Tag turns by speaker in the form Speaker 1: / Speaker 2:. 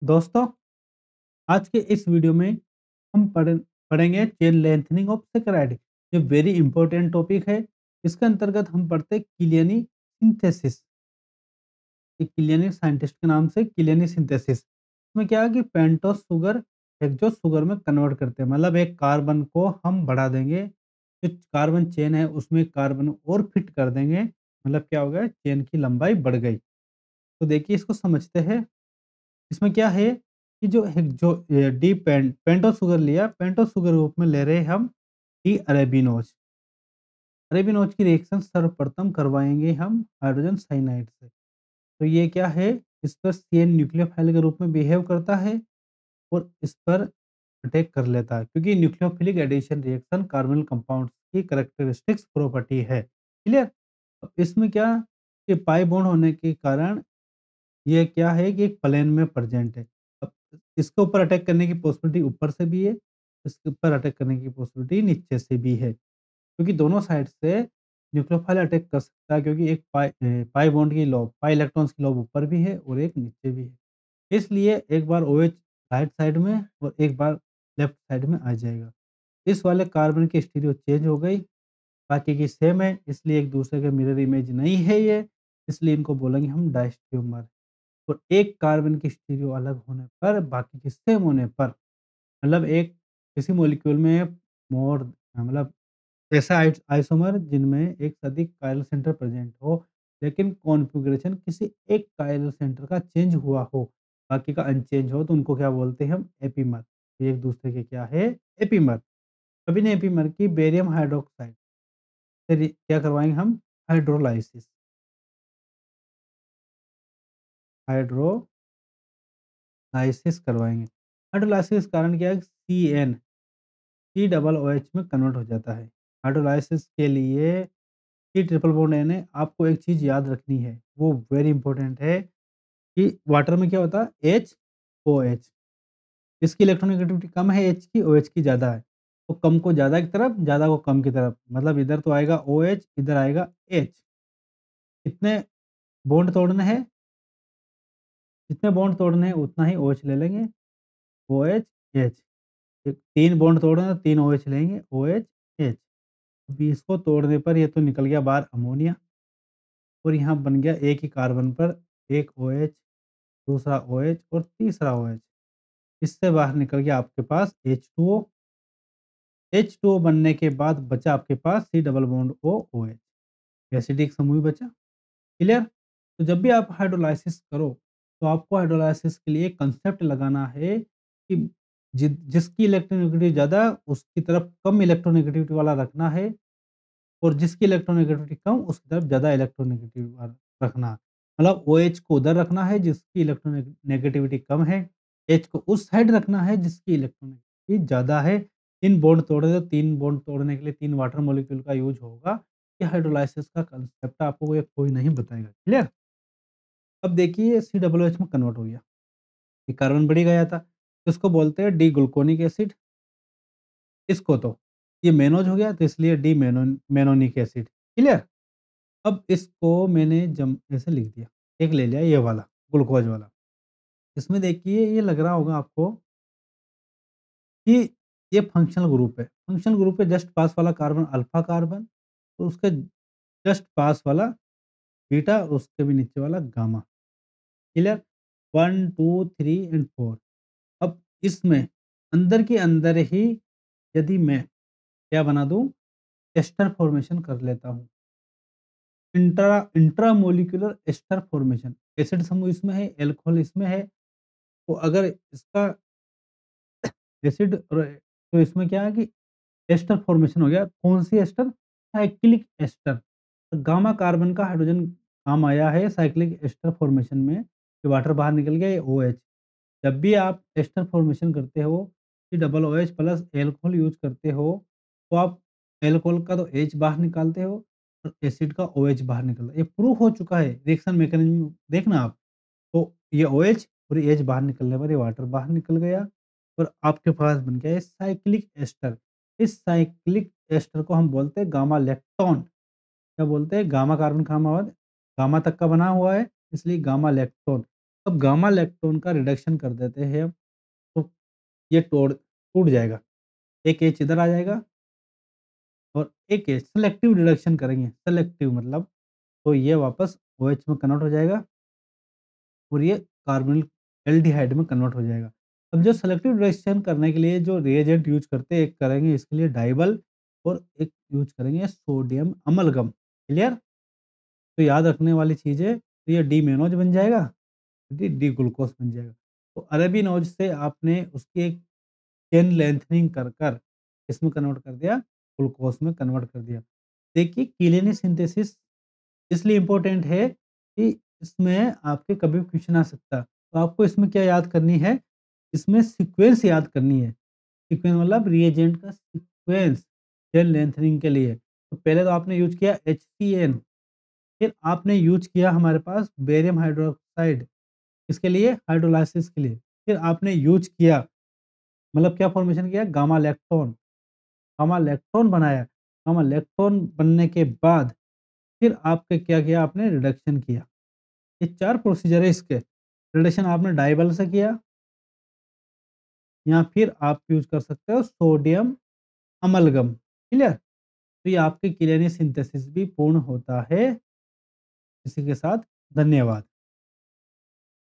Speaker 1: दोस्तों, आज के इस वीडियो में हम पढ़ेंगे चेन लेंथनिंग ऑफ सैकराइड। ये वेरी इंपॉर्टेंट टॉपिक है। इसके अंतर्गत हम पढ़ते हैं किलियनी सिंथेसिस। ये किलियनी साइंटिस्ट के नाम से किलियनी सिंथेसिस। इसमें क्या है कि पेंटोस शुगर हेक्सोस शुगर में कन्वर्ट करते हैं। मतलब एक कार्बन को हम बढ़ा देंगे, जो कार्बन चेन है उसमें कार्बन और फिट कर देंगे। मतलब क्या हो गया, चेन की लंबाई बढ़ गई। तो देखिए इसको समझते हैं। इसमें क्या है कि जो डी पेंटोस शुगर लिया, पेंटोस शुगर रूप में ले रहे हैं हम डी अरेबिनोज। अरेबिनोज की रिएक्शन सर्वप्रथम करवाएंगे हम हाइड्रोजन साइनाइड से। तो ये क्या है, इस पर सीएन न्यूक्लियोफाइल के रूप में बिहेव करता है और इस पर अटैक कर लेता है, क्योंकि nucleophilic addition reaction carbonyl compounds की कैरेक्टरिस्टिक्स प्रॉपर्टी है। क्लियर। अब इसमें क्या कि पाई बॉन्ड होने के कारण ये क्या है कि एक प्लेन में प्रेजेंट है। अब इसके ऊपर अटैक करने की पॉसिबिलिटी ऊपर से भी है, इसके ऊपर अटैक करने की पॉसिबिलिटी नीचे से भी है। क्योंकि दोनों साइड से न्यूक्लियोफाइल अटैक कर सकता है, क्योंकि एक पाई बॉन्ड की लॉब, पाई इलेक्ट्रॉन्स की लॉब ऊपर भी है और एक नीचे भी है। इसलिए एक बार ओएच राइट साइड में और एक बार लेफ्ट साइड में आ जाएगा। इस वाले कार्बन की स्टीरियो चेंज हो गई, बाकी की सेम है, इसलिए एक दूसरे के मिरर इमेज नहीं है ये, इसलिए इनको बोलेंगे हम डायस्टेरियोमर। और एक कार्बन की स्टीरियो अलग होने पर बाकी की सेम होने पर, मतलब एक किसी मॉलिक्यूल में मोर मतलब ऐसा आइसोमर जिनमें एक से अधिक कायरल सेंटर प्रेजेंट हो, लेकिन कॉन्फ़िगरेशन किसी एक कायरल सेंटर का चेंज हुआ हो, बाकी का अनचेंज हो, तो उनको क्या बोलते हैं हम, एपीमर। ये एक दूसरे के क्या है, एपीमर। अभी ने एपीमर की बेरियम हाइड्रोक्साइड से क्या करवाएंगे हम, हाइड्रोलाइसिस। हाइड्रोलाइसिस करवाएंगे। हाइड्रोलाइसिस कारण क्या है, सी सी डबल ओ एच में कन्वर्ट हो जाता है। हाइड्रोलाइसिस के लिए सी ट्रिपल बॉन्ड एन है। आपको एक चीज़ याद रखनी है, वो वेरी इंपॉर्टेंट है कि वाटर में क्या होता है, एच ओ एच। इसकी इलेक्ट्रोनेगेटिविटी कम है एच की, ओ एच की ज़्यादा है। तो कम को ज़्यादा की तरफ, ज़्यादा को कम की तरफ, मतलब इधर तो आएगा ओ एच, इधर आएगा एच। कितने बॉन्ड तोड़ने हैं, जितने बॉन्ड तोड़ने हैं उतना ही ओ एच ले लेंगे, ओ एच एच। 3 बॉन्ड तोड़े हैं तो 3 ओ एच लेंगे, ओ एच एच। अभी इसको तोड़ने पर ये तो निकल गया बाहर अमोनिया, और यहाँ बन गया एक ही कार्बन पर एक OH, दूसरा OH और तीसरा OH। इससे बाहर निकल गया आपके पास H2O। H2O बनने के बाद बचा आपके पास C double bond O OH, acidic समूह बचा। क्लियर। तो जब भी आप हाइड्रोलाइसिस करो, तो आपको हाइड्रोलाइसिस के लिए कंसेप्ट लगाना है कि जिसकी इलेक्ट्रोनेगेटिविटी ज़्यादा, उसकी तरफ कम इलेक्ट्रोनेगेटिविटी वाला रखना है, और जिसकी इलेक्ट्रोनेगेटिविटी कम उसकी तरफ ज़्यादा इलेक्ट्रोनेगेटिव रखना। मतलब OH को उधर रखना है जिसकी इलेक्ट्रोनेगेटिविटी कम है, H को उस साइड रखना है जिसकी इलेक्ट्रोनेगेटिविटी ज़्यादा है। 3 बॉन्ड तोड़े तो 3 बॉन्ड तोड़ने के लिए 3 वाटर मॉलिक्यूल का यूज़ होगा। ये हाइड्रोलाइसिस का कांसेप्ट आपको ये कोई नहीं बताएगा। क्लियर? अब देखिए COOH में कन्वर्ट हो गया। ये कार्बन बढ़ ही गया था। इसको बोलते हैं डी ग्लूकोनिक एसिड। इसको तो ये मेनोज हो गया, तो इसलिए डी मेनोनिक एसिड। क्लियर? अब इसको मैंने जम ऐसे लिख दिया, एक ले लिया ये वाला, ग्लूकोज़ वाला। इसमें देखिए ये लग रहा होगा आपको कि ये फंक्शनल ग्रुप है। फंक्शनल ग्रुप है, जस्ट पास वाला कार्बन अल्फ़ा कार्बन, तो उसके जस्ट पास वाला बीटा, उसके भी नीचे वाला गामा। क्लियर? 1, 2, 3 एंड 4। अब इसमें अंदर के अंदर ही यदि मैं क्या बना दूँ, एस्टर फॉर्मेशन कर लेता हूँ। Intramolecular ester formation. एसिड समूह इसमें है, एल्कोहल इसमें है। तो अगर इसका एसिड और तो इसमें क्या है कि एस्टर फॉर्मेशन हो गया। कौन-सी एस्टर? Cyclic ester. तो गामा कार्बन का हाइड्रोजन काम आया है साइक्लिक एस्टर फॉर्मेशन में, ये वाटर बाहर निकल गया, ये OH। जब भी आप एस्टर फॉर्मेशन करते हो, कि double OH plus alcohol use करते हो, तो आप एल्कोहल का तो H बाहर निकालते हो और एसिड का OH बाहर निकलता है। ये प्रूव हो चुका है, रिएक्शन मैकेनिज़्म देखना आप। तो ये OH और ये H बाहर निकलने पर ये वाटर बाहर निकल गया और आपके पास बन गया ये साइक्लिक एस्टर। इस साइक्लिक एस्टर को हम बोलते हैं गामा लैक्टोन। क्या बोलते हैं? गामा कार्बन गामा तक का बना हुआ है, इसलिए गामा लैक्टोन। अब गामा लैक्टोन का रिडक्शन कर देते हैं हम, तो ये टूट जाएगा। एक एच इधर आ जाएगा और एक एच सेलेक्टिव रिडक्शन करेंगे, सेलेक्टिव मतलब तो ये वापस ओएच में कन्वर्ट हो जाएगा और ये कार्बोनिल एल्डिहाइड में कन्वर्ट हो जाएगा। अब जो सेलेक्टिव रिडक्शन करने के लिए जो रिएजेंट यूज़ करते हैं, एक करेंगे इसके लिए डाइबल और एक यूज़ करेंगे सोडियम अमलगम, क्लियर? तो याद रखने वाली चीज़ है, तो ये डी-मेनोज बन जाएगा, डी-ग्लूकोज बन जाएगा। तो अरेबिनोज से आपने उसकी एक चेन लेंथनिंग कर इसमें कन्वर्ट कर दिया, ग्लूकोज में कन्वर्ट कर दिया। देखिए कीलेनी सिंथेसिस इसलिए इम्पोर्टेंट है कि इसमें आपके कभी भी क्वेश्चन आ सकता है। तो आपको इसमें क्या याद करनी है, इसमें सीक्वेंस याद करनी है। सीक्वेंस मतलब रिएजेंट का सीक्वेंस चेन लेंथनिंग के लिए। तो पहले तो आपने यूज़ किया HCN, फिर आपने यूज़ किया हमारे पास बेरियम हाइड्रोक्साइड, किसके लिए? हाइड्रोलाइसिस के लिए। फिर आपने यूज़ किया मतलब क्या फ़ॉर्मेशन किया? Gamma lactone. गामा लैक्टोन बनाया। गामा लैक्टोन बनने के बाद फिर आपने क्या किया? आपने रिडक्शन किया। ये 4 प्रोसीजर है इसके। रिडक्शन आपने डाइबल से किया या फिर आप यूज़ कर सकते हो सोडियम अमलगम, क्लियर? तो ये आपके क्लीयरेंस सिंथेसिस भी पूर्ण होता है। इसी के साथ धन्यवाद।